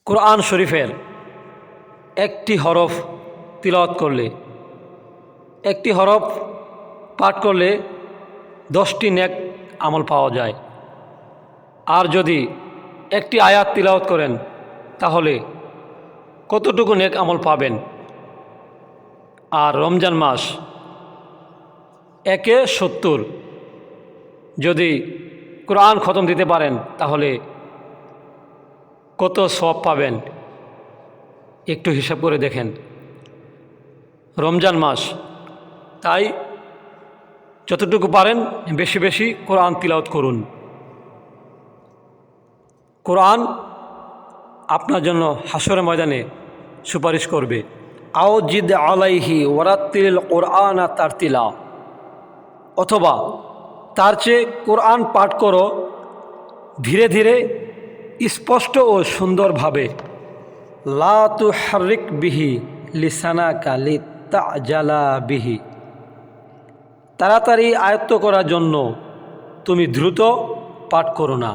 কোরআন শরীফের একটি হরফ তিলাওয়াত করলে, একটি হরফ পাঠ করলে 10টি নেক আমল পাওয়া যায়। আর যদি একটি আয়াত তিলাওয়াত করেন তাহলে কতটুকু নেক আমল পাবেন। আর রমজান মাস 1/70 যদি কোরআন খতম দিতে পারেন তাহলে কত সওয়াব পাবেন একটু হিসাব করে দেখেন। রমজান মাস, তাই যতটুকু পারেন বেশি বেশি কোরআন তিলাওয়াত করুন। কোরআন আপনার জন্য হাসরের ময়দানে সুপারিশ করবে। আও জিদ আলাইহি ওয়ারাত্তিল কোরআন তারতিলা, অথবা তার চেয়ে কোরআন পাঠ করো ধীরে ধীরে, স্পষ্ট ও সুন্দরভাবে। লা তুহাররিক বিহি লিসানাকা লিতাজালা বিহি, তাড়াতাড়ি আয়ত্ত করার জন্য তুমি দ্রুত পাঠ করো না।